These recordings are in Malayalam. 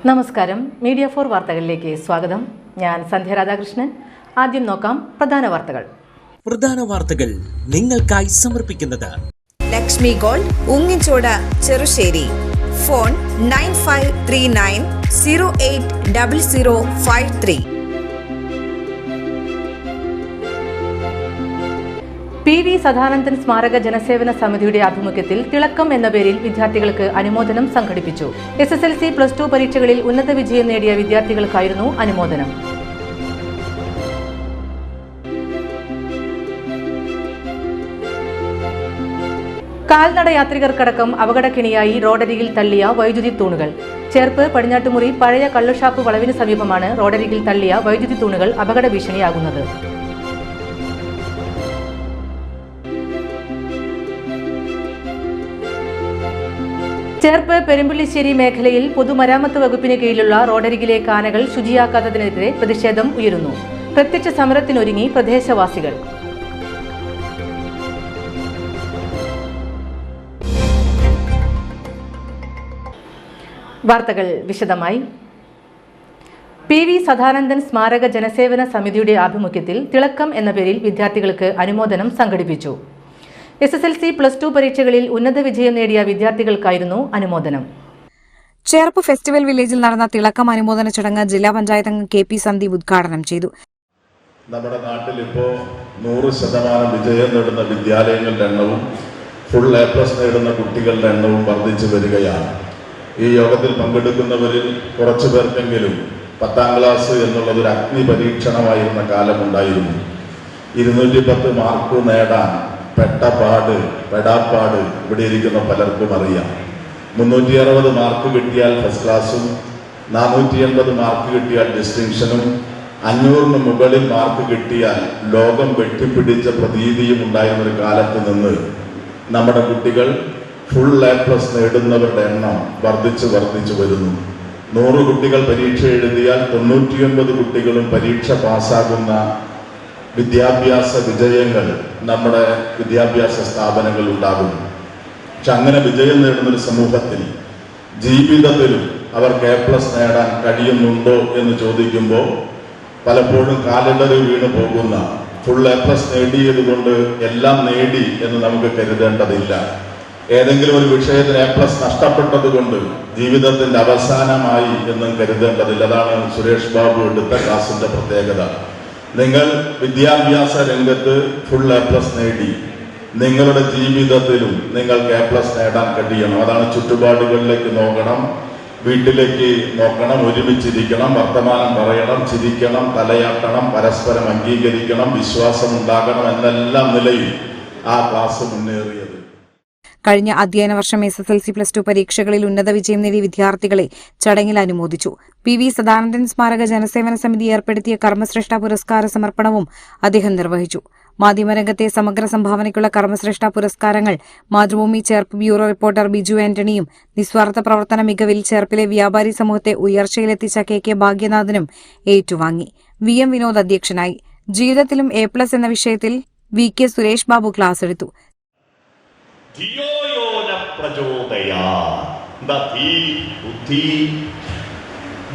നമസ്കാരം. മീഡിയ 4 വാർത്തകളിലേക്ക് സ്വാഗതം. ഞാൻ സന്ധ്യ രാധാകൃഷ്ണൻ. ആദ്യം നോക്കാം പ്രധാന വാർത്തകൾ നിങ്ങൾക്കായി സമർപ്പിക്കുന്നത് Lakshmi Gold, Ungichod, Cherussery. Phone 9539080053. PV Sadanandan സ്മാരക ജനസേവന സമിതിയുടെ ആഭിമുഖ്യത്തിൽ തിളക്കം എന്ന പേരിൽ വിദ്യാർത്ഥികൾക്ക് അനുമോദനം സംഘടിപ്പിച്ചു. SSLC, +2 പരീക്ഷകളിൽ ഉന്നത വിജയം നേടിയ വിദ്യാർത്ഥികൾക്കായിരുന്നു അനുമോദനം. കാൽനട യാത്രികർക്കടക്കം അപകടക്കിണിയായി റോഡരികിൽ തള്ളിയ വൈദ്യുതി തൂണുകൾ. ചേർപ്പ് പടിഞ്ഞാട്ടുമുറി പഴയ കള്ളുഷാപ്പ് വളവിന് സമീപമാണ് റോഡരികിൽ തള്ളിയ വൈദ്യുതി തൂണുകൾ അപകട ഭീഷണിയാകുന്നത്. ചേർപ്പ് പെരുമ്പിള്ളിശ്ശേരി മേഖലയിൽ പൊതുമരാമത്ത് വകുപ്പിന് കീഴിലുള്ള റോഡരികിലെ കാനകൾ ശുചിയാക്കാത്തതിനെതിരെ പ്രതിഷേധം ഉയരുന്നു. പ്രത്യക്ഷ സമരത്തിനൊരുങ്ങി പ്രദേശവാസികൾ. വാർത്തകൾ വിശദമായി. PV സദാനന്ദൻ സ്മാരക ജനസേവന സമിതിയുടെ ആഭിമുഖ്യത്തിൽ തിളക്കം എന്ന പേരിൽ വിദ്യാർത്ഥികൾക്ക് അനുമോദനം സംഘടിപ്പിച്ചു. SSLC, +2 പരീക്ഷകളിൽ ഉന്നത വിജയം നേടിയ വിദ്യാർത്ഥികൾക്കായിരുന്നു അനുമോദനം. ചേർപ്പ് ഫെസ്റ്റിവൽ വില്ലേജിൽ നടന്ന തിളക്കം അനുമോദന ചടങ്ങ് ജില്ലാ പഞ്ചായത്ത് അംഗം KP സന്ദീപ് ഉദ്ഘാടനം ചെയ്തു. നമ്മുടെ നാട്ടിൽ ഇപ്പോൾ 100% വിജയം നേടുന്ന വിദ്യാലയങ്ങളുടെ എണ്ണവും ഫുൾ A+ നേടുന്ന കുട്ടികളുടെ എണ്ണവും വർദ്ധിച്ചു വരികയാണ്. ഈ യോഗത്തിൽ പങ്കെടുക്കുന്നവരിൽ കുറച്ചു പേർക്കെങ്കിലും 10ാം ക്ലാസ് എന്നുള്ളതൊരു അഗ്നി പരീക്ഷണമായിരുന്ന കാലമുണ്ടായിരുന്നു. 210 മാർക്ക് നേടാൻ പെടാപ്പാട് ഇവിടെ ഇരിക്കുന്ന പലർക്കും അറിയാം. 360 മാർക്ക് കിട്ടിയാൽ ഫസ്റ്റ് ക്ലാസ്സും 480 മാർക്ക് കിട്ടിയാൽ ഡിസ്റ്റിങ്ഷനും 500-ന് മുകളിൽ മാർക്ക് കിട്ടിയാൽ ലോകം വെട്ടിപ്പിടിച്ച പ്രതീതിയും ഉണ്ടായിരുന്നൊരു കാലത്ത് നിന്ന് നമ്മുടെ കുട്ടികൾ ഫുൾ A+ നേടുന്നവരുടെ എണ്ണം വർദ്ധിച്ചു വരുന്നു. 100 കുട്ടികൾ പരീക്ഷ എഴുതിയാൽ 99 കുട്ടികളും പരീക്ഷ പാസ്സാകുന്ന വിദ്യാഭ്യാസ വിജയങ്ങൾ നമ്മുടെ വിദ്യാഭ്യാസ സ്ഥാപനങ്ങൾ ഉണ്ടാകുന്നു. പക്ഷെ അങ്ങനെ വിജയം നേടുന്നൊരു സമൂഹത്തിൽ ജീവിതത്തിലും അവർക്ക് A+ നേടാൻ കഴിയുന്നുണ്ടോ എന്ന് ചോദിക്കുമ്പോൾ പലപ്പോഴും കാലിടറി വീണു പോകുന്ന ഫുൾ A+ നേടിയത് കൊണ്ട് എല്ലാം നേടി എന്ന് നമുക്ക് കരുതേണ്ടതില്ല. ഏതെങ്കിലും ഒരു വിഷയത്തിന് A+ നഷ്ടപ്പെട്ടത് കൊണ്ട് ജീവിതത്തിന്റെ അവസാനമായി എന്നും കരുതേണ്ടതില്ല. അതാണ് സുരേഷ് ബാബു എടുത്ത ക്ലാസിന്റെ പ്രത്യേകത. നിങ്ങൾ വിദ്യാഭ്യാസ രംഗത്ത് ഫുൾ A+ നേടി നിങ്ങളുടെ ജീവിതത്തിലും നിങ്ങൾക്ക് A+ നേടാൻ കഴിയണം. അതാണ് ചുറ്റുപാടുകളിലേക്ക് നോക്കണം, വീട്ടിലേക്ക് നോക്കണം, ഒരുമിച്ചിരിക്കണം, വർത്തമാനം പറയണം, ചിരിക്കണം, തലയാട്ടണം, പരസ്പരം അംഗീകരിക്കണം, വിശ്വാസം ഉണ്ടാകണം എന്നെല്ലാം നിലയിൽ ആ ക്ലാസ് മുന്നേറിയത്. കഴിഞ്ഞ അധ്യയന വർഷം SSLC, +2 പരീക്ഷകളിൽ ഉന്നത വിജയം നേടിയ വിദ്യാർത്ഥികളെ ചടങ്ങിൽ അനുമോദിച്ചു. PV സദാനന്ദൻ സ്മാരക ജനസേവന സമിതി ഏർപ്പെടുത്തിയ കർമ്മശ്രേഷ്ഠ പുരസ്കാര സമർപ്പണവും അദ്ദേഹം നിർവഹിച്ചു. മാധ്യമരംഗത്തെ സമഗ്ര സംഭാവനയ്ക്കുള്ള കർമ്മശ്രേഷ്ഠ പുരസ്കാരങ്ങൾ മാതൃഭൂമി ചേർപ്പ് ബ്യൂറോ റിപ്പോർട്ടർ ബിജു ആന്റണിയും നിസ്വാർത്ഥ പ്രവർത്തന മികവിൽ ചേർപ്പിലെ വ്യാപാരി സമൂഹത്തെ ഉയർച്ചയിലെത്തിച്ച KK ഭാഗ്യനാഥനും ഏറ്റുവാങ്ങി. VM വിനോദ് അധ്യക്ഷനായി. ജീവിതത്തിലും A+ എന്ന വിഷയത്തിൽ VK സുരേഷ് ബാബു ക്ലാസ് എടുത്തു.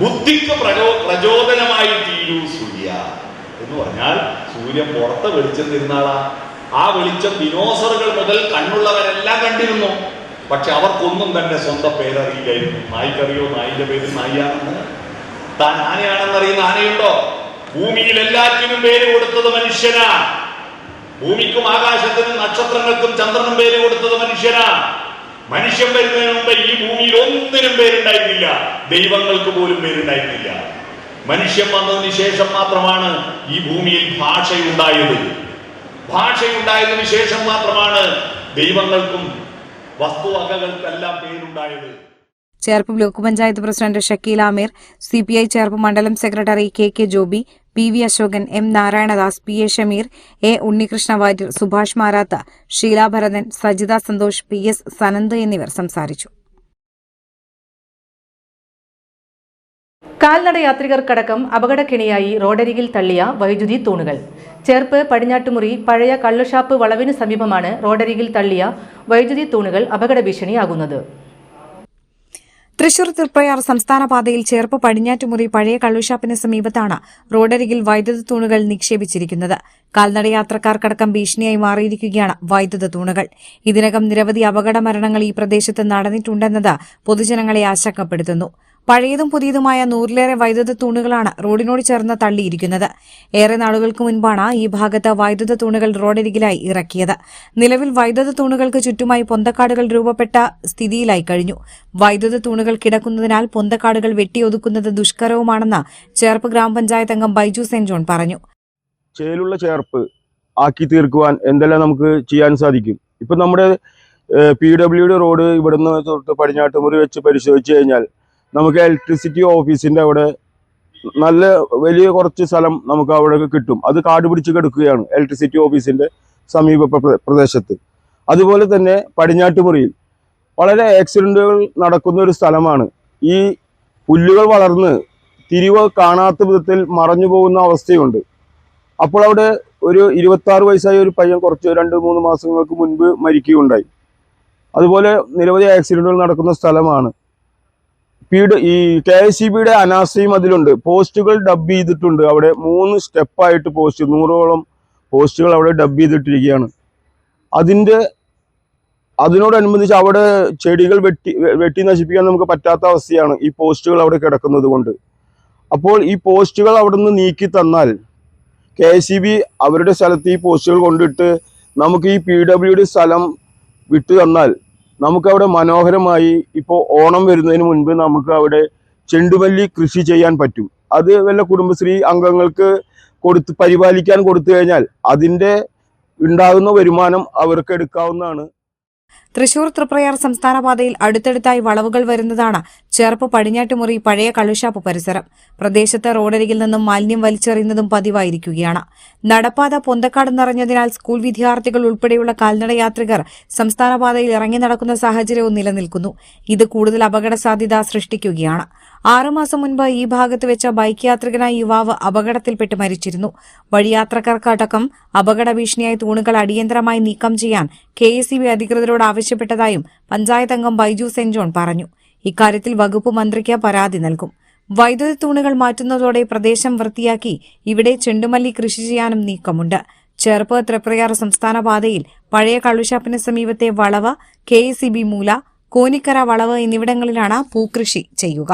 ബുദ്ധിക്ക് പ്രചോദനമായി തീരൂ സൂര്യ എന്ന് പറഞ്ഞാൽ സൂര്യൻ പുറത്ത് വെളിച്ചം തരുന്നാളാ. ആ വെളിച്ചം ദിനോസറുകൾ മുതൽ കണ്ണുള്ളവരെല്ലാം കണ്ടിരുന്നു. പക്ഷെ അവർക്കൊന്നും തന്നെ സ്വന്തം പേരറിയില്ലായിരുന്നു. നായ്ക്കറിയോ നായിന്റെ പേര് നായിയാണെന്ന്? താൻ ആനയാണെന്ന് അറിയുന്ന ആനയുണ്ടോ? ഭൂമിയിൽ എല്ലാറ്റിനും പേര് കൊടുത്തത് മനുഷ്യനാ. ഭൂമിക്കും ആകാശത്തിനും നക്ഷത്രങ്ങൾക്കും ചന്ദ്രനും പേര് കൊടുത്തത് മനുഷ്യനാ. മനുഷ്യൻ വരുന്നതിന് മുമ്പ് ഈ ഭൂമിയിൽ ഒന്നിനും പേരുണ്ടായിരുന്നില്ല. ദൈവങ്ങൾക്ക് പോലും പേരുണ്ടായിരുന്നില്ല. മനുഷ്യൻ വന്നതിന് ശേഷം മാത്രമാണ് ഈ ഭൂമിയിൽ ഭാഷയുണ്ടായത്. ഭാഷയുണ്ടായതിനു ശേഷം മാത്രമാണ് ദൈവങ്ങൾക്കും വസ്തുവകകൾക്കെല്ലാം പേരുണ്ടായത്. Cherpu block panchayat president Shakeel Aamir, CPI Cherpu മണ്ഡലം secretary KK Joby, PV Ashokan, M Narayanadas, PA Shameer, A Unnikrishna Warrier, Subhash Maratha, Sheela Bharathan, Sajitha Santhosh, PS Sananth എന്നിവർ സംസാരിച്ചു. കാൽനട യാത്രികർക്കടക്കം അപകടക്കിണിയായി റോഡരികിൽ തള്ളിയ വൈദ്യുതി തൂണുകൾ. ചേർപ്പ് പടിഞ്ഞാട്ടുമുറി പഴയ കള്ളുഷാപ്പ് വളവിന് സമീപമാണ് റോഡരികിൽ തള്ളിയ വൈദ്യുതി തൂണുകൾ അപകട ഭീഷണിയാകുന്നത്. തൃശൂർ തൃപ്രയാർ സംസ്ഥാന പാതയിൽ ചേർപ്പ് പടിഞ്ഞാറ്റുമുറി പഴയ കള്ളുഷാപ്പിന് സമീപത്താണ് റോഡരികിൽ വൈദ്യുത തൂണുകൾ നിക്ഷേപിച്ചിരിക്കുന്നത്. കാൽനടയാത്രക്കാർക്കടക്കം ഭീഷണിയായി മാറിയിരിക്കുകയാണ് വൈദ്യുത തൂണുകൾ. ഇതിനകം നിരവധി അപകട മരണങ്ങൾ ഈ പ്രദേശത്ത് നടന്നിട്ടുണ്ടെന്നത് പൊതുജനങ്ങളെ ആശങ്കപ്പെടുത്തുന്നു. പഴയതും പുതിയതുമായ 100-ലേറെ വൈദ്യുത തൂണുകളാണ് റോഡിനോട് ചേർന്ന് തള്ളിയിരിക്കുന്നത്. ഏറെ നാളുകൾക്ക് മുൻപാണ് ഈ ഭാഗത്ത് വൈദ്യുത തൂണുകൾ റോഡരികിലായി ഇറക്കിയത്. നിലവിൽ വൈദ്യുത തൂണുകൾക്ക് ചുറ്റുമായി പൊന്തക്കാടുകൾ രൂപപ്പെട്ട സ്ഥിതിയിലായി കഴിഞ്ഞു. വൈദ്യുത തൂണുകൾ കിടക്കുന്നതിനാൽ പൊന്തക്കാടുകൾ വെട്ടിയൊതുക്കുന്നത് ദുഷ്കരവുമാണെന്ന് ചേർപ്പ് ഗ്രാമപഞ്ചായത്ത് അംഗം ബൈജു സെന്റ് ജോൺ പറഞ്ഞു. ചേലുള്ള ചേർപ്പ് ആക്കി തീർക്കുവാൻ എന്തെല്ലാം നമുക്ക് ചെയ്യാൻ സാധിക്കും? ഇപ്പം നമ്മുടെ PWD റോഡ് ഇവിടുന്ന് തൊട്ട് പടിഞ്ഞാട്ടുമുറി വെച്ച് പരിശോധിച്ച് കഴിഞ്ഞാൽ നമുക്ക് ഇലക്ട്രിസിറ്റി ഓഫീസിൻ്റെ അവിടെ നല്ല വലിയ കുറച്ച് സ്ഥലം നമുക്ക് അവിടെ കിട്ടും. അത് കാട് പിടിച്ച് കിടക്കുകയാണ് ഇലക്ട്രിസിറ്റി ഓഫീസിൻ്റെ സമീപ പ്രദേശത്ത്. അതുപോലെ തന്നെ പടിഞ്ഞാട്ടുമുറിയിൽ വളരെ ആക്സിഡൻറ്റുകൾ നടക്കുന്ന ഒരു സ്ഥലമാണ്. ഈ പുല്ലുകൾ വളർന്ന് തിരിവ് കാണാത്ത വിധത്തിൽ മറഞ്ഞു പോകുന്ന അവസ്ഥയുണ്ട്. അപ്പോൾ അവിടെ ഒരു 26 വയസ്സായ ഒരു പയ്യൻ കുറച്ച് 2-3 മാസങ്ങൾക്ക് മുൻപ് മരിക്കുകയുണ്ടായി. അതുപോലെ നിരവധി ആക്സിഡൻറ്റുകൾ നടക്കുന്ന സ്ഥലമാണ്. ഈ KSEBയുടെ അനാസ്ഥയും അതിലുണ്ട്. പോസ്റ്റുകൾ ഡബ് ചെയ്തിട്ടുണ്ട്. അവിടെ 3 സ്റ്റെപ്പായിട്ട് 100ഓളം പോസ്റ്റുകൾ അവിടെ ഡബ് ചെയ്തിട്ടിരിക്കുകയാണ്. അതിനോടനുബന്ധിച്ച് അവിടെ ചെടികൾ വെട്ടി നശിപ്പിക്കാൻ നമുക്ക് പറ്റാത്ത അവസ്ഥയാണ് ഈ പോസ്റ്റുകൾ അവിടെ കിടക്കുന്നത് കൊണ്ട്. അപ്പോൾ ഈ പോസ്റ്റുകൾ അവിടെ നിന്ന് നീക്കി തന്നാൽ KSEB അവരുടെ സ്ഥലത്ത് ഈ പോസ്റ്റുകൾ കൊണ്ടിട്ട് നമുക്ക് ഈ PWD സ്ഥലം വിട്ടു തന്നാൽ നമുക്കവിടെ മനോഹരമായി ഇപ്പോൾ ഓണം വരുന്നതിന് മുൻപ് നമുക്ക് അവിടെ ചെണ്ടുമല്ലി കൃഷി ചെയ്യാൻ പറ്റും. അത് വല്ല കുടുംബശ്രീ അംഗങ്ങൾക്ക് പരിപാലിക്കാൻ കൊടുത്തു കഴിഞ്ഞാൽ അതിൻ്റെ ഉണ്ടാകുന്ന വരുമാനം അവർക്ക് എടുക്കാവുന്നതാണ്. തൃശൂർ തൃപ്രയാർ സംസ്ഥാന പാതയിൽ അടുത്തടുത്തായി വളവുകൾ വരുന്നതാണ് ചേർപ്പ് പടിഞ്ഞാറ്റുമുറി പഴയ കള്ളുഷാപ്പ് പരിസരം. പ്രദേശത്ത് റോഡരികിൽ നിന്നും മാലിന്യം വലിച്ചെറിയുന്നതും പതിവായിരിക്കുകയാണ്. നടപ്പാത പൊന്തക്കാട് നിറഞ്ഞതിനാൽ സ്കൂൾ വിദ്യാർത്ഥികൾ ഉൾപ്പെടെയുള്ള കാൽനടയാത്രികർ സംസ്ഥാന പാതയിൽ ഇറങ്ങി നടക്കുന്ന സാഹചര്യവും നിലനിൽക്കുന്നു. ഇത് കൂടുതൽ അപകട സാധ്യത സൃഷ്ടിക്കുകയാണ്. 6 മാസം മുൻപ് ഈ ഭാഗത്ത് വെച്ച ബൈക്ക് യാത്രികനായ യുവാവ് അപകടത്തിൽപ്പെട്ട് മരിച്ചിരുന്നു. വഴിയാത്രക്കാർക്കടക്കം അപകട ഭീഷണിയായി തൂണുകൾ അടിയന്തരമായി നീക്കം ചെയ്യാൻ KSEB അധികൃതരോട് ആവശ്യപ്പെട്ടതായും പഞ്ചായത്ത് അംഗം ബൈജു സെന്റ് ജോൺ പറഞ്ഞു. ഇക്കാര്യത്തിൽ വകുപ്പ് മന്ത്രിക്ക് പരാതി നൽകും. വൈദ്യുത തൂണുകൾ മാറ്റുന്നതോടെ പ്രദേശം വൃത്തിയാക്കി ഇവിടെ ചെണ്ടുമല്ലി കൃഷി ചെയ്യാനും നീക്കമുണ്ട്. ചേർപ്പ് തൃപ്രയാർ സംസ്ഥാന പാതയിൽ പഴയ കള്ളുഷാപ്പിന് സമീപത്തെ വളവ്, KSEB മൂല, കോനിക്കര വളവ് എന്നിവിടങ്ങളിലാണ് പൂക്കൃഷി ചെയ്യുക.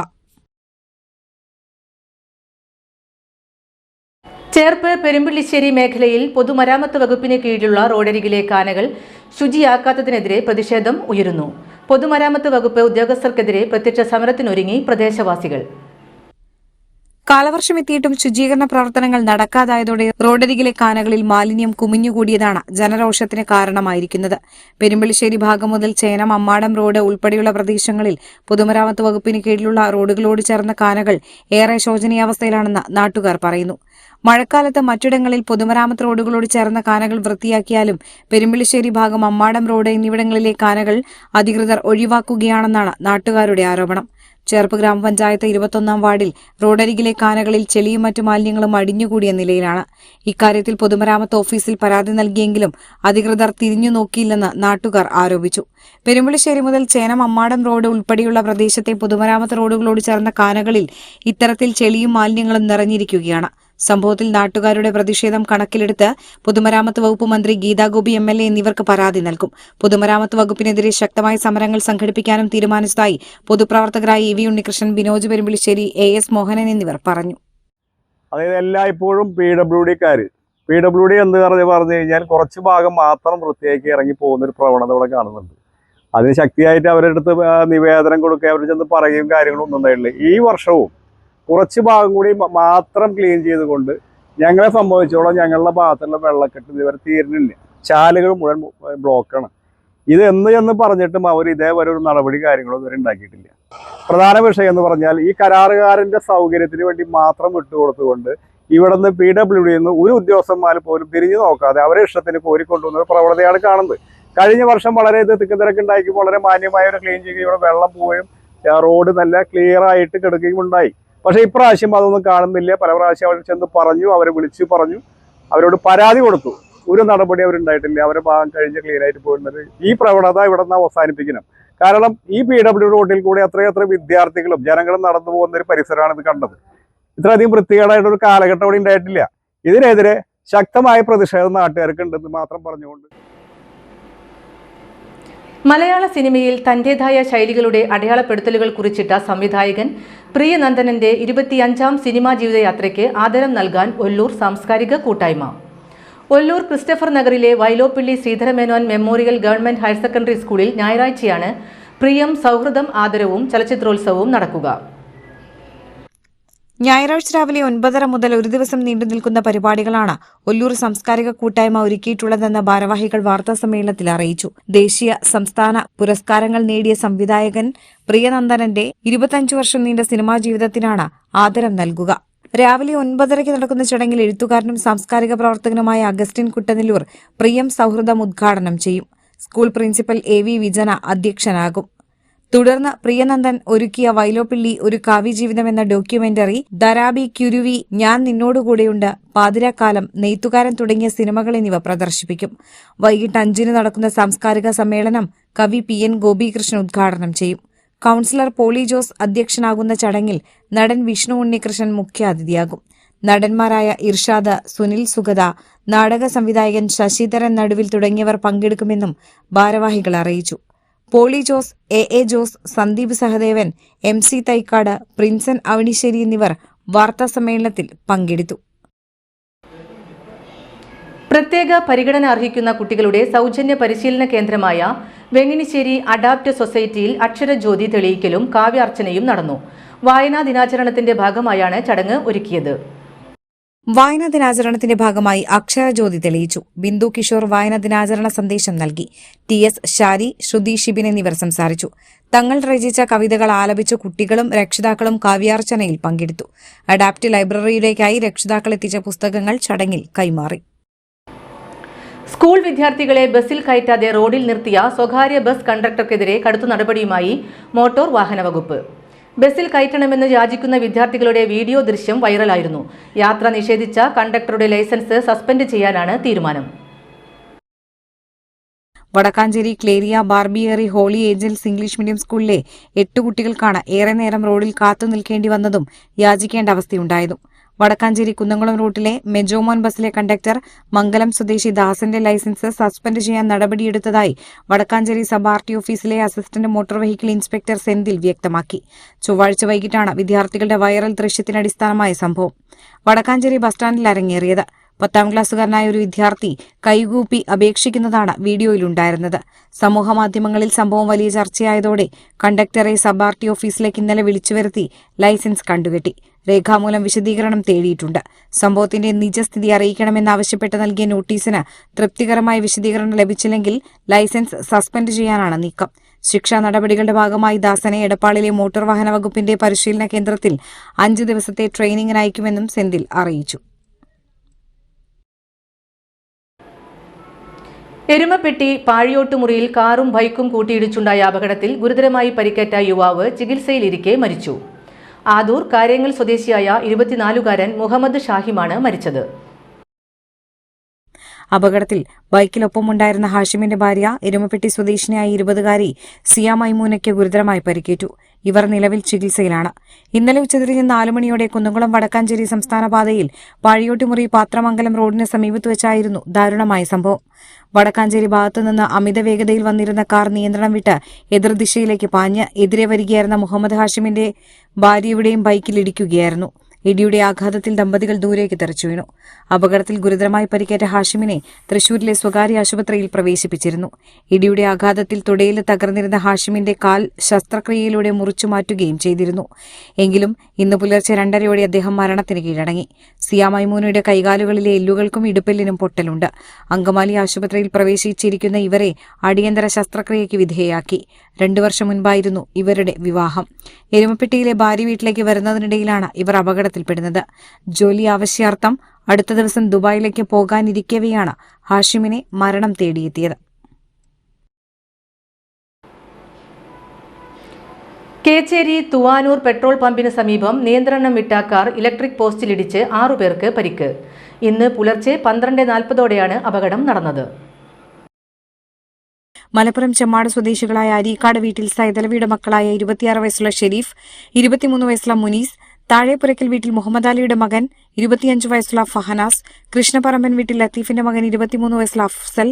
ചേർപ്പ് പെരുമ്പിള്ളിശ്ശേരി മേഖലയിൽ പൊതുമരാമത്ത് വകുപ്പിന് കീഴിലുള്ള റോഡരികിലെ കാനകൾ ശുചിയാക്കാത്തതിനെതിരെ പ്രതിഷേധം ഉയരുന്നു. പൊതുമരാമത്ത് വകുപ്പ് ഉദ്യോഗസ്ഥർക്കെതിരെ പ്രത്യക്ഷ സമരത്തിനൊരുങ്ങി പ്രദേശവാസികൾ. കാലവർഷം എത്തിയിട്ടും ശുചീകരണ പ്രവർത്തനങ്ങൾ നടക്കാതായതോടെ റോഡരികിലെ കാനകളിൽ മാലിന്യം കുമിഞ്ഞുകൂടിയതാണ് ജനരോഷത്തിന് കാരണമായിരിക്കുന്നത്. പെരുമ്പിളിശ്ശേരി ഭാഗം മുതൽ ചേനം അമ്മാടം റോഡ് ഉൾപ്പെടെയുള്ള പ്രദേശങ്ങളിൽ പൊതുമരാമത്ത് വകുപ്പിന് കീഴിലുള്ള റോഡുകളോട് ചേർന്ന കാനകൾ ഏറെ ശോചനീയാവസ്ഥയിലാണെന്ന് നാട്ടുകാർ പറയുന്നു. മഴക്കാലത്ത് മറ്റിടങ്ങളിൽ പൊതുമരാമത്ത് റോഡുകളോട് ചേർന്ന കാനകൾ വൃത്തിയാക്കിയാലും പെരുമ്പിളിശ്ശേരി ഭാഗം അമ്മാടം റോഡ് എന്നിവിടങ്ങളിലെ കാനകൾ അധികൃതർ ഒഴിവാക്കുകയാണെന്നാണ് നാട്ടുകാരുടെ ആരോപണം. ചേർപ്പ് ഗ്രാമപഞ്ചായത്ത് 21-ാം വാർഡിൽ റോഡരികിലെ കാനകളിൽ ചെളിയും മറ്റു മാലിന്യങ്ങളും അടിഞ്ഞുകൂടിയ നിലയിലാണ്. ഇക്കാര്യത്തിൽ പൊതുമരാമത്ത് ഓഫീസിൽ പരാതി നൽകിയെങ്കിലും അധികൃതർ തിരിഞ്ഞു നോക്കിയില്ലെന്ന് നാട്ടുകാർ ആരോപിച്ചു. പെരുമ്പിളിശ്ശേരി മുതൽ ചേനം അമ്മാടം റോഡ് ഉൾപ്പെടെയുള്ള പ്രദേശത്തെ പൊതുമരാമത്ത് റോഡുകളോട് ചേർന്ന കാനകളിൽ ഇത്തരത്തിൽ ചെളിയും മാലിന്യങ്ങളും നിറഞ്ഞിരിക്കുകയാണ്. സംഭവത്തിൽ നാട്ടുകാരുടെ പ്രതിഷേധം കണക്കിലെടുത്ത് പൊതുമരാമത്ത് വകുപ്പ് മന്ത്രി ഗീതാഗോപി MLA എന്നിവർക്ക് പരാതി നൽകും. പൊതുമരാമത്ത് വകുപ്പിനെതിരെ ശക്തമായ സമരങ്ങൾ സംഘടിപ്പിക്കാനും തീരുമാനിച്ചതായി പൊതുപ്രവർത്തകരായ EV ഉണ്ണികൃഷ്ണൻ, ബിനോജ് പെരുമ്പിളിശ്ശേരി, AS മോഹനൻ എന്നിവർ പറഞ്ഞു. അതായത് എല്ലായ്പ്പോഴും PWD എന്ന് പറഞ്ഞു കഴിഞ്ഞാൽ കുറച്ച് ഭാഗം മാത്രം വൃത്തിയാക്കി ഇറങ്ങി പോകുന്ന ഒരു പ്രവണത ഇവിടെ കാണുന്നുണ്ട്. അതിന് ശക്തിയായിട്ട് അവരുടെ അടുത്ത് നിവേദനം കൊടുക്കുക, അവർ ചെന്ന് പറയുകയും കാര്യങ്ങളും ഒന്നും ഉണ്ടായിട്ടില്ല. ഈ വർഷവും കുറച്ച് ഭാഗം കൂടി മാത്രം ക്ലീൻ ചെയ്തുകൊണ്ട് ഞങ്ങളെ സംബന്ധിച്ചോളം ഞങ്ങളുടെ ഭാഗത്തുള്ള വെള്ളക്കെട്ട് ഇതുവരെ തീരുന്നില്ല. ചാലുകൾ മുഴുവൻ ബ്ലോക്കാണ്. ഇത് എന്ന് പറഞ്ഞിട്ടും അവർ ഇതേവരെ ഒരു നടപടി കാര്യങ്ങളോ ഇതുവരെ ഉണ്ടാക്കിയിട്ടില്ല. പ്രധാന വിഷയം എന്ന് പറഞ്ഞാൽ ഈ കരാറുകാരൻ്റെ സൗകര്യത്തിന് വേണ്ടി മാത്രം വിട്ടുകൊടുത്തുകൊണ്ട് ഇവിടെ നിന്ന് PWD ഒരു ഉദ്യോഗസ്ഥന്മാർ പോലും തിരിഞ്ഞു നോക്കാതെ അവരെ ഇഷ്ടത്തിന് കോരിക്കൊണ്ടുവന്ന പ്രവണതയാണ് കാണുന്നത്. കഴിഞ്ഞ വർഷം വളരെ തിരക്കുണ്ടാക്കി വളരെ മാന്യമായ ഒരു ക്ലീൻ ചെയ്യുകയും ഇവിടെ വെള്ളം പോവുകയും റോഡ് നല്ല ക്ലിയർ ആയിട്ട് കിടക്കുകയും ഉണ്ടായി. പക്ഷേ ഇപ്രാവശ്യം അതൊന്നും കാണുന്നില്ല. പല പ്രാവശ്യം അവർ ചെന്ന് പറഞ്ഞു, അവരെ വിളിച്ചു പറഞ്ഞു, അവരോട് പരാതി കൊടുത്തു. ഒരു നടപടി അവരുണ്ടായിട്ടില്ല. അവരെ ഭാഗം കഴിഞ്ഞ് ക്ലീൻ ആയിട്ട് പോകുന്നത്. ഈ പ്രവണത ഇവിടെ നിന്ന് അവസാനിപ്പിക്കണം. കാരണം ഈ PW റോഡിൽ കൂടി അത്രയത്ര വിദ്യാർത്ഥികളും ജനങ്ങളും നടന്നു പോകുന്ന ഒരു പരിസരമാണ് ഇത് കണ്ടത്. ഇത്രയധികം വൃത്തികേടായിട്ടൊരു കാലഘട്ടം അവിടെ ഉണ്ടായിട്ടില്ല. ഇതിനെതിരെ ശക്തമായ പ്രതിഷേധം നാട്ടുകാർക്ക് ഉണ്ടെന്ന് മാത്രം പറഞ്ഞുകൊണ്ട് മലയാള സിനിമയിൽ തന്റേതായ ശൈലികളുടെ അടയാളപ്പെടുത്തലുകൾ കുറിച്ചിട്ട സംവിധായകൻ പ്രിയനന്ദനന്റെ 25ാം സിനിമാ ജീവിതയാത്രയ്ക്ക് ആദരം നൽകാൻ ഒല്ലൂർ സാംസ്കാരിക കൂട്ടായ്മ. ഒല്ലൂർ ക്രിസ്റ്റഫർ നഗറിലെ Vyloppilli Sreedhara Menon memorial government higher secondary സ്കൂളിൽ ഞായറാഴ്ചയാണ് പ്രിയം സൗഹൃദം ആദരവും ചലച്ചിത്രോത്സവവും നടക്കുക. ഞായറാഴ്ച രാവിലെ 9:30 മുതൽ ഒരു ദിവസം നീണ്ടു നിൽക്കുന്ന പരിപാടികളാണ് ഒല്ലൂർ സാംസ്കാരിക കൂട്ടായ്മ ഒരുക്കിയിട്ടുള്ളതെന്ന് ഭാരവാഹികൾ വാർത്താസമ്മേളനത്തിൽ അറിയിച്ചു. ദേശീയ സംസ്ഥാന പുരസ്കാരങ്ങൾ നേടിയ സംവിധായകൻ പ്രിയനന്ദനന്റെ 25 വർഷം നീണ്ട സിനിമാ ജീവിതത്തിനാണ് ആദരം നൽകുക. രാവിലെ 9:30 നടക്കുന്ന ചടങ്ങിൽ എഴുത്തുകാരനും സാംസ്കാരിക പ്രവർത്തകനുമായ അഗസ്റ്റിൻ കുട്ടനെല്ലൂർ പ്രിയം സൗഹൃദം ഉദ്ഘാടനം ചെയ്യും. School principal AV വിജന അധ്യക്ഷനാകും. തുടർന്ന് പ്രിയനന്ദൻ ഒരുക്കിയ വൈലോപ്പിള്ളി ഒരു കാവ്യജീവിതം എന്ന ഡോക്യുമെന്ററി, ദരാബി ക്യുരുവി, ഞാൻ നിന്നോടുകൂടെയുണ്ട്, പാതിരാക്കാലം, നെയ്ത്തുകാരൻ തുടങ്ങിയ സിനിമകൾ എന്നിവ പ്രദർശിപ്പിക്കും. വൈകിട്ട് 5 നടക്കുന്ന സാംസ്കാരിക സമ്മേളനം കവി PN ഗോപികൃഷ്ണൻ ഉദ്ഘാടനം ചെയ്യും. കൌൺസിലർ പോളി ജോസ് അധ്യക്ഷനാകുന്ന ചടങ്ങിൽ നടൻ വിഷ്ണു ഉണ്ണികൃഷ്ണൻ മുഖ്യാതിഥിയാകും. നടന്മാരായ ഇർഷാദ്, സുനിൽ സുഗത, നാടക സംവിധായകൻ ശശിധരൻ നടുവിൽ തുടങ്ങിയവർ പങ്കെടുക്കുമെന്നും ഭാരവാഹികൾ അറിയിച്ചു. പോളി ജോസ്, AA ജോസ്, സന്ദീപ് സഹദേവൻ, MC തൈക്കാട്, പ്രിൻസൻ അവണിശ്ശേരി എന്നിവർ വാർത്താസമ്മേളനത്തിൽ പങ്കെടുത്തു. പ്രത്യേക പരിഗണന അർഹിക്കുന്ന കുട്ടികളുടെ സൗജന്യ പരിശീലന കേന്ദ്രമായ വെങ്ങിനിശ്ശേരി അഡാപ്റ്റ് സൊസൈറ്റിയിൽ അക്ഷരജ്യോതി തെളിയിക്കലും കാവ്യാർച്ചനയും നടന്നു. വായനാ ദിനാചരണത്തിന്റെ ഭാഗമായാണ് ചടങ്ങ് ഒരുക്കിയത്. വായനാ ദിനാചരണത്തിന്റെ ഭാഗമായി അക്ഷരജ്യോതി തെളിയിച്ചു. ബിന്ദു കിഷോർ വായനാ ദിനാചരണ സന്ദേശം നൽകി. TS ഷാരി, ശ്രുതി ഷിബിൻ എന്നിവർ സംസാരിച്ചു. തങ്ങൾ രചിച്ച കവിതകൾ ആലപിച്ച കുട്ടികളും രക്ഷിതാക്കളും കാവ്യാർച്ചനയിൽ പങ്കെടുത്തു. അഡാപ്റ്റ് ലൈബ്രറിയിലേക്കായി രക്ഷിതാക്കൾ എത്തിച്ച പുസ്തകങ്ങൾ ചടങ്ങിൽ കൈമാറി. സ്കൂൾ വിദ്യാർത്ഥികളെ ബസ്സിൽ കയറ്റാതെ റോഡിൽ നിർത്തിയ സ്വകാര്യ ബസ് കണ്ടക്ടർക്കെതിരെ കടുത്ത നടപടിയുമായി മോട്ടോർ വാഹന വകുപ്പ്. ബസ്സിൽ കയറ്റണമെന്ന് യാചിക്കുന്ന വിദ്യാർത്ഥികളുടെ വീഡിയോ ദൃശ്യം വൈറലായിരുന്നു. യാത്ര നിഷേധിച്ച കണ്ടക്ടറുടെ ലൈസൻസ് സസ്പെൻഡ് ചെയ്യാനാണ് തീരുമാനം. Vadakkanchery Clelia Barbieri Holy Angels English medium സ്കൂളിലെ 8 കുട്ടികൾക്കാണ് ഏറെ നേരം റോഡിൽ കാത്തു നിൽക്കേണ്ടി വന്നതും യാചിക്കേണ്ട അവസ്ഥയുണ്ടായതും. വടക്കാഞ്ചേരി കുന്നംകുളം റൂട്ടിലെ മെജോമോൻ ബസ്സിലെ കണ്ടക്ടർ മംഗലം സ്വദേശി ദാസന്റെ ലൈസൻസ് സസ്പെൻഡ് ചെയ്യാൻ നടപടിയെടുത്തതായി വടക്കാഞ്ചേരി സബ് RT ഓഫീസിലെ assistant motor vehicle inspector Senthil വ്യക്തമാക്കി. ചൊവ്വാഴ്ച വൈകിട്ടാണ് വിദ്യാർത്ഥികളുടെ വൈറൽ ദൃശ്യത്തിന് അടിസ്ഥാനമായ സംഭവം വടക്കാഞ്ചേരി ബസ് സ്റ്റാൻഡിൽ അരങ്ങേറിയത്. 10ാം ക്ലാസ്സുകാരനായ ഒരു വിദ്യാർത്ഥി കൈകൂപ്പി അപേക്ഷിക്കുന്നതാണ് വീഡിയോയിലുണ്ടായിരുന്നത്. സമൂഹമാധ്യമങ്ങളിൽ സംഭവം വലിയ ചർച്ചയായതോടെ കണ്ടക്ടറെ സബ് RT ഓഫീസിലേക്ക് ഇന്നലെ വിളിച്ചുവരുത്തി ലൈസൻസ് കണ്ടുകെട്ടി. രേഖാമൂലം വിശദീകരണം തേടിയിട്ടുണ്ട്. സംഭവത്തിന്റെ നിജസ്ഥിതി അറിയിക്കണമെന്നാവശ്യപ്പെട്ട് നൽകിയ നോട്ടീസിന് തൃപ്തികരമായ വിശദീകരണം ലഭിച്ചില്ലെങ്കിൽ ലൈസൻസ് സസ്പെൻഡ് ചെയ്യാനാണ് നീക്കം. ശിക്ഷാ നടപടികളുടെ ഭാഗമായി ദാസനെ എടപ്പാളിലെ മോട്ടോർ വാഹന വകുപ്പിന്റെ പരിശീലന കേന്ദ്രത്തിൽ 5 ദിവസത്തെ ട്രെയിനിങ്ങിന് അയക്കുമെന്നും സെന്തിൽ അറിയിച്ചു. എരുമപ്പെട്ടി പാഴിയോട്ടുമുറിയിൽ കാറും ബൈക്കും കൂട്ടിയിടിച്ചുണ്ടായ അപകടത്തിൽ ഗുരുതരമായി പരിക്കേറ്റ യുവാവ് ചികിത്സയിലിരിക്കെ മരിച്ചു. ആദൂർ കാര്യങ്ങൾ സ്വദേശിയായ 24-കാരൻ മുഹമ്മദ് ഷാഹിമാണ് മരിച്ചത്. അപകടത്തിൽ ബൈക്കിലൊപ്പമുണ്ടായിരുന്ന ഹാഷിമിന്റെ ഭാര്യ എരുമപ്പെട്ടി സ്വദേശിനിയായ 20-കാരി സിയ മൈമൂനയ്ക്ക് ഗുരുതരമായി പരിക്കേറ്റു. ഇവർ നിലവിൽ ചികിത്സയിലാണ്. ഇന്നലെ ഉച്ചതിരിഞ്ഞ് 4 മണിയോടെ കുന്നംകുളം വടക്കാഞ്ചേരി സംസ്ഥാന പാതയിൽ പാഴിയോട്ടുമുറി പാത്രമംഗലം റോഡിന് സമീപത്ത് വെച്ചായിരുന്നു ദാരുണമായ സംഭവം. വടക്കാഞ്ചേരി ഭാഗത്തുനിന്ന് അമിത വേഗതയിൽ വന്നിരുന്ന കാർ നിയന്ത്രണം വിട്ട് എതിർദിശയിലേക്ക് പാഞ്ഞ് എതിരെ വരികയായിരുന്ന മുഹമ്മദ് ഹാഷിമിന്റെ ഭാര്യയുടെയും ബൈക്കിൽ ഇടിക്കുകയായിരുന്നു. ഇടിയുടെ ആഘാതത്തിൽ ദമ്പതികൾ ദൂരേക്ക് തെറിച്ചു വീണു. അപകടത്തിൽ ഗുരുതരമായി പരിക്കേറ്റ ഹാഷിമിനെ തൃശൂരിലെ സ്വകാര്യ ആശുപത്രിയിൽ പ്രവേശിപ്പിച്ചിരുന്നു. ഇടിയുടെ ആഘാതത്തിൽ തുടയിൽ തകർന്നിരുന്ന ഹാഷിമിന്റെ കാൽ ശസ്ത്രക്രിയയിലൂടെ മുറിച്ചു മാറ്റുകയും ചെയ്തിരുന്നു. എങ്കിലും ഇന്ന് പുലർച്ചെ 2:30 അദ്ദേഹം മരണത്തിന് കീഴടങ്ങി. സിയ മൈമൂനയുടെ കൈകാലുകളിലെ എല്ലുകൾക്കും ഇടുപ്പെല്ലിനും പൊട്ടലുണ്ട്. അങ്കമാലി ആശുപത്രിയിൽ പ്രവേശിച്ചിരിക്കുന്ന ഇവരെ അടിയന്തര ശസ്ത്രക്രിയയ്ക്ക് വിധേയയാക്കി. 2 വർഷം മുൻപായിരുന്നു ഇവരുടെ വിവാഹം. എരുമപ്പെട്ടിയിലെ ഭാര്യ വീട്ടിലേക്ക് വരുന്നതിനിടയിലാണ് ഇവർ അപകടത്തിൽപ്പെടുന്നത്. ജോലി ആവശ്യാർത്ഥം അടുത്ത ദിവസം ദുബായിലേക്ക് പോകാനിരിക്കവെയാണ് ഹാഷിമിനെ മരണം തേടിയെത്തിയത്. കേച്ചേരി തുവാനൂർ പെട്രോൾ പമ്പിന് സമീപം നിയന്ത്രണം വിട്ട കാർ ഇലക്ട്രിക് പോസ്റ്റിലിടിച്ച് 6 പേർക്ക് പരിക്ക്. ഇന്ന് പുലർച്ചെ 12:40 അപകടം നടന്നത്. മലപ്പുറം ചെമ്മാട് സ്വദേശികളായ അരീക്കാട് വീട്ടിൽ സൈതലവിയുടെ മക്കളായ 26 വയസ്സുള്ള ഷെരീഫ്, 23 വയസ്സുള്ള മുനീസ്, താഴെപ്പുരയ്ക്കൽ വീട്ടിൽ മുഹമ്മദ് അലിയുടെ മകൻ 25 വയസ്സുള്ള ഫഹനാസ്, കൃഷ്ണപറമ്പൻ വീട്ടിൽ ലത്തീഫിന്റെ മകൻ 23 വയസ്സുള്ള അഫ്സൽ,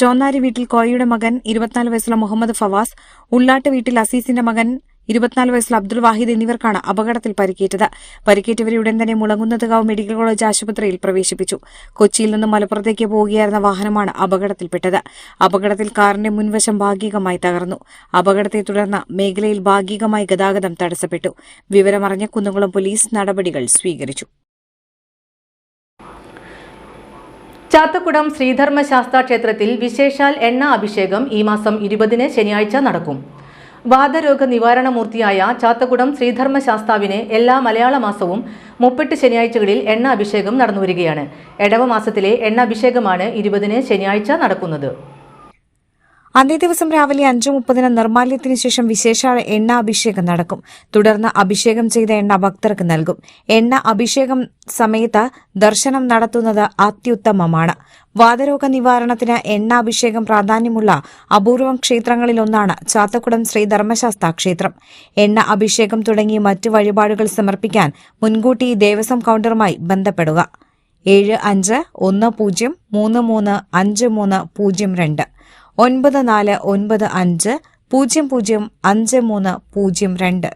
ചോന്നാരി വീട്ടിൽ കോയയുടെ മകൻ 24 വയസ്സുള്ള മുഹമ്മദ് ഫവാസ്, ഉള്ളാട്ട് വീട്ടിൽ അസീസിന്റെ മകൻ 24 വയസ്സുള്ള അബ്ദുൾ വാഹിദ് എന്നിവർക്കാണ് അപകടത്തിൽ പരിക്കേറ്റത്. പരിക്കേറ്റവരെ ഉടൻ തന്നെ മുളങ്ങുന്നത്കാവ് മെഡിക്കൽ കോളേജ് ആശുപത്രിയിൽ പ്രവേശിപ്പിച്ചു. കൊച്ചിയിൽ നിന്ന് മലപ്പുറത്തേക്ക് പോവുകയായിരുന്ന വാഹനമാണ് അപകടത്തിൽപ്പെട്ടത്. അപകടത്തിൽ കാറിന്റെ മുൻവശം ഭാഗികമായി തകർന്നു. അപകടത്തെ തുടർന്ന് മേഖലയിൽ ഭാഗികമായി ഗതാഗതം തടസ്സപ്പെട്ടു. വിവരമറിഞ്ഞ കുന്നംകുളം പോലീസ് നടപടികൾ സ്വീകരിച്ചു. ചാത്തക്കുടം ശ്രീധർമ്മശാസ്താ ക്ഷേത്രത്തിൽ വിശേഷാൽ എണ്ണ അഭിഷേകം ഈ മാസം 20 ശനിയാഴ്ച നടക്കും. വാതരോഗ നിവാരണമൂർത്തിയായ ചാത്തക്കുടം ശ്രീധർമ്മശാസ്താവിന് എല്ലാ മലയാള മാസവും 30 ശനിയാഴ്ചകളിൽ എണ്ണ അഭിഷേകം നടന്നുവരികയാണ്. എടവ മാസത്തിലെ എണ്ണ അഭിഷേകമാണ് 20 ശനിയാഴ്ച നടക്കുന്നത്. അന്നേ ദിവസം രാവിലെ 5:30 നിർമ്മാല്യത്തിന് ശേഷം വിശേഷാൽ എണ്ണ അഭിഷേകം നടക്കും. തുടർന്ന് അഭിഷേകം ചെയ്ത എണ്ണ ഭക്തർക്ക് നൽകും. എണ്ണ അഭിഷേകം സമയത്ത് ദർശനം നടത്തുന്നത് അത്യുത്തമമാണ്. വാതരോഗ നിവാരണത്തിന് എണ്ണ അഭിഷേകം പ്രാധാന്യമുള്ള അപൂർവം ക്ഷേത്രങ്ങളിലൊന്നാണ് ചാത്തക്കുടം ശ്രീ ധർമ്മശാസ്താ ക്ഷേത്രം. എണ്ണ അഭിഷേകം തുടങ്ങി മറ്റു വഴിപാടുകൾ സമർപ്പിക്കാൻ മുൻകൂട്ടി ദേവസ്വം കൌണ്ടറുമായി ബന്ധപ്പെടുക. 7510335302 9495005302.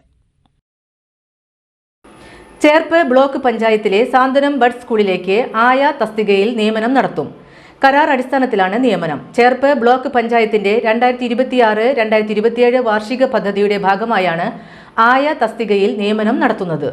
ചേർപ്പ് ബ്ലോക്ക് പഞ്ചായത്തിലെ സാന്ത്വനം ബഡ് സ്കൂളിലേക്ക് ആയ തസ്തികയിൽ നിയമനം നടത്തും. കരാർ അടിസ്ഥാനത്തിലാണ് നിയമനം. ചേർപ്പ് ബ്ലോക്ക് പഞ്ചായത്തിന്റെ 2026-2027 വാർഷിക പദ്ധതിയുടെ ഭാഗമായാണ് ആയ തസ്തികയിൽ നിയമനം നടത്തുന്നത്.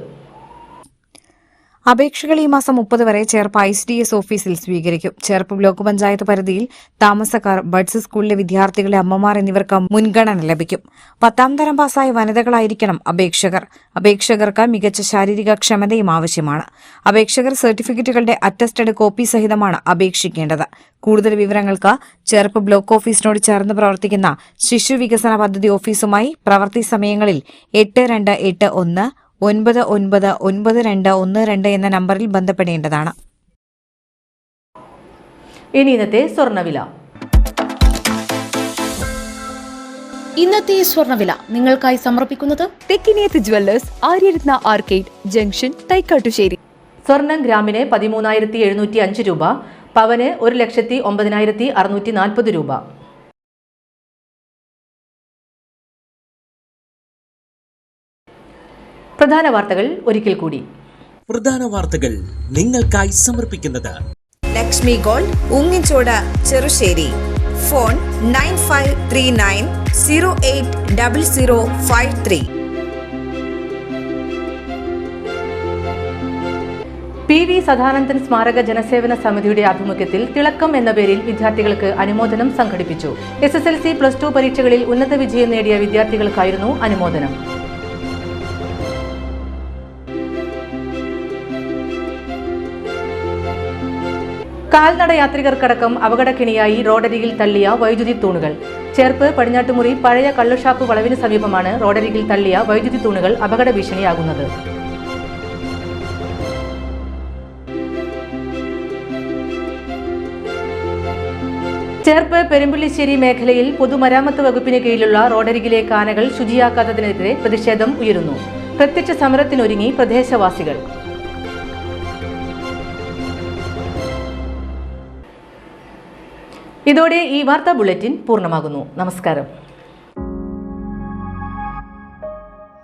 അപേക്ഷകൾ ഈ മാസം 30 വരെ ചേർപ്പ് ICDS ഓഫീസിൽ സ്വീകരിക്കും. ചേർപ്പ് ബ്ലോക്ക് പഞ്ചായത്ത് പരിധിയിൽ താമസക്കാർ, ബഡ്സ് സ്കൂളിലെ വിദ്യാർത്ഥികളെ അമ്മമാർ എന്നിവർക്ക് മുൻഗണന ലഭിക്കും. 10ാം തരം പാസ്സായ വനിതകളായിരിക്കണം അപേക്ഷകർ. അപേക്ഷകർക്ക് മികച്ച ശാരീരിക ക്ഷമതയും ആവശ്യമാണ്. അപേക്ഷകർ സർട്ടിഫിക്കറ്റുകളുടെ അറ്റസ്റ്റഡ് കോപ്പി സഹിതമാണ് അപേക്ഷിക്കേണ്ടത്. കൂടുതൽ വിവരങ്ങൾക്ക് ചേർപ്പ് ബ്ലോക്ക് ഓഫീസിനോട് ചേർന്ന് പ്രവർത്തിക്കുന്ന ശിശു വികസന പദ്ധതി ഓഫീസുമായി പ്രവൃത്തി സമയങ്ങളിൽ 8281 999212 എന്ന നമ്പറിൽ ബന്ധപ്പെടേണ്ടതാണ്. ഇനി ഇന്നത്തെ സ്വർണ്ണവില. ഇന്നത്തെ സ്വർണ്ണവില നിങ്ങൾക്കായി സമർപ്പിക്കുന്നത് Thekkiniyath jewellers, Aryaratna arcade junction, Thaikkattussery. സ്വർണം ഗ്രാമിന് 13,705 രൂപ, പവന് 1,09,640 രൂപ. പ്രധാന വാർത്തകൾ ഒരിക്കൽ കൂടി. പ്രധാന വാർത്തകൾ നിങ്ങൾക്കായി സമർപ്പിക്കുന്നത് Lakshmi Gold, Ungichod, Cherussery. Phone 9539080053. PV Sadanandan സ്മാരക ജനസേവന സമിതിയുടെ ആഭിമുഖ്യത്തിൽ തിളക്കം എന്ന പേരിൽ വിദ്യാർത്ഥികൾക്ക് അനുമോദനം സംഘടിപ്പിച്ചു. SSLC +2 പരീക്ഷകളിൽ ഉന്നത വിജയം നേടിയ വിദ്യാർത്ഥികൾക്കായിരുന്നു അനുമോദനം. കാൽനട യാത്രികർക്കടക്കം അപകടക്കിണിയായി റോഡരികിൽ തള്ളിയ വൈദ്യുതി തൂണുകൾ. ചേർപ്പ് പടിഞ്ഞാട്ടുമുറി പഴയ കള്ളുഷാപ്പ് വളവിന് സമീപമാണ് റോഡരികിൽ തള്ളിയ വൈദ്യുതി തൂണുകൾ അപകട ഭീഷണിയാകുന്നത്. ചേർപ്പ് പെരുമ്പുള്ളിശ്ശേരി മേഖലയിൽ പൊതുമരാമത്ത് വകുപ്പിന് കീഴിലുള്ള റോഡരികിലെ കാനകൾ ശുചിയാക്കാത്തതിനെതിരെ പ്രതിഷേധം ഉയരുന്നു. പ്രത്യക്ഷ സമരത്തിനൊരുങ്ങി പ്രദേശവാസികൾ. ഇതോടെ ഈ വാർത്താ ബുള്ളറ്റിൻ പൂർണ്ണമാകുന്നു. നമസ്കാരം.